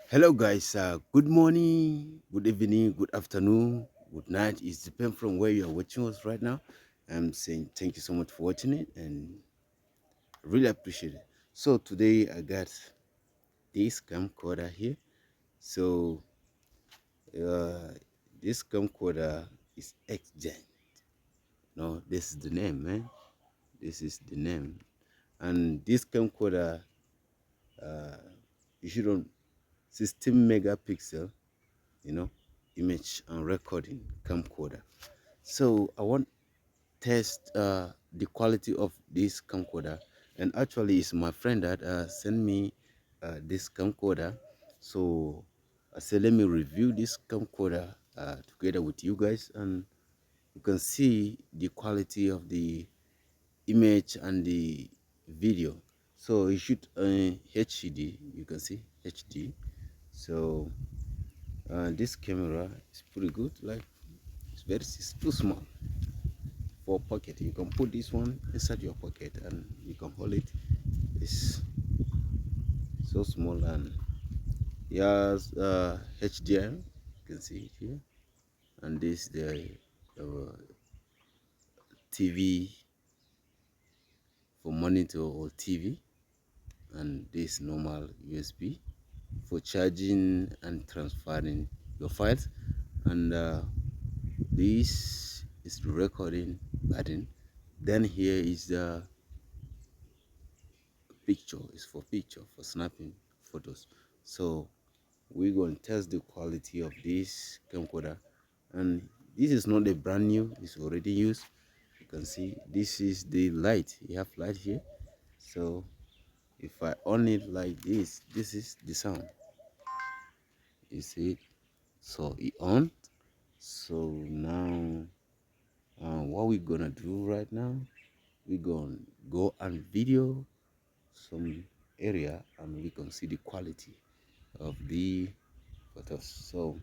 Hello, guys. Good morning, good evening, good afternoon, good night. It depends from where you are watching us right now. I'm saying thank you so much for watching it and really appreciate it. So today I got this camcorder here. So uh, this camcorder is XGen. No, this is the name, man. This is the name. And this camcorder uh, issued on 16 megapixel, you know, image and recording camcorder. So I want to test the quality of this camcorder, and actually it's my friend that sent me this camcorder. So I said let me review this camcorder together with you guys, and you can see the quality of the image and the video. So you shoot HD, you can see HD. So this camera is pretty good. Like it's too small for pocket. You can put this one inside your pocket and you can hold it. It's so small, and it has HDR. You can see it here, and this the uh, TV for monitor or TV, and this normal USB for charging and transferring your files, and this is the recording button. Then here is the picture, is for picture, for snapping photos. So we're going to test the quality of this camcorder, and this is not a brand new, it's already used. You can see this is the light, you have light here. So if I on it like this is the sound, you see it. So it on. So now what we're gonna do right now, we're gonna go and video some area, and we can see the quality of the photos. So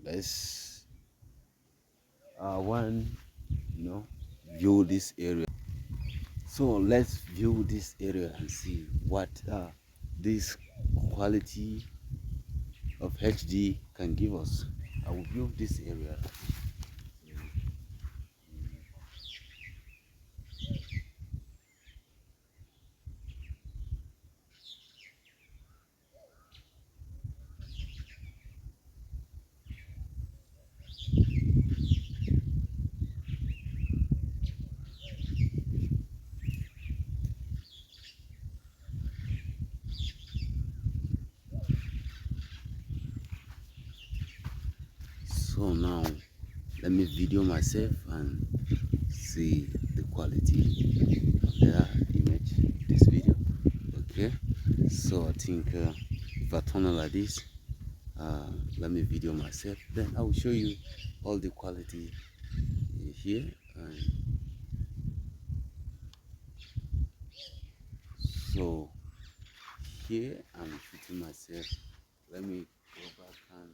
let's one, you know, view this area. So let's view this area and see what this quality of HD can give us. I will view this area. So now let me video myself and see the quality of the image, this video. Okay, so I think if I turn on like this, let me video myself, then I will show you all the quality here. And so here I'm shooting myself. Let me go back and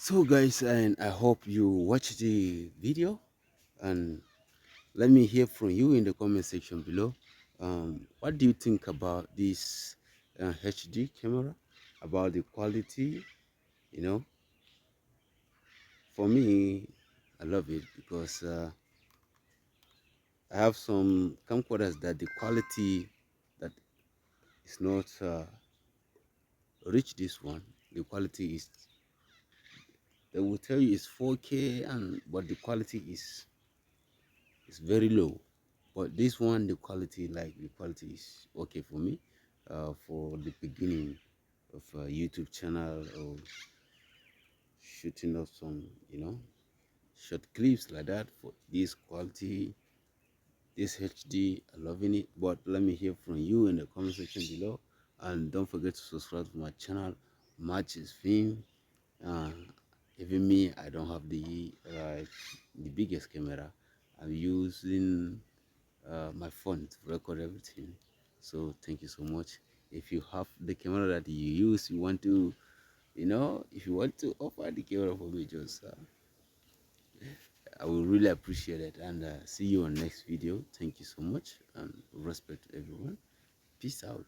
So guys, and I hope you watch the video, and let me hear from you in the comment section below. What do you think about this HD camera, about the quality? You know, for me, I love it because I have some camcorders that the quality that is not reach this one. The quality is, they will tell you it's 4K, and but the quality is very low. But this one, the quality, like the quality is okay for me, for the beginning of a YouTube channel, or shooting of some, short clips like that. For this quality, this HD, I'm loving it. But let me hear from you in the comment section below, and don't forget to subscribe to my channel, Matches Film. uh, Even me, I don't have the biggest camera. I'm using my phone to record everything. So thank you so much. If you have the camera that you use, you want to, if you want to offer the camera for me, just I will really appreciate it. And see you on next video. Thank you so much, and respect to everyone. Peace out.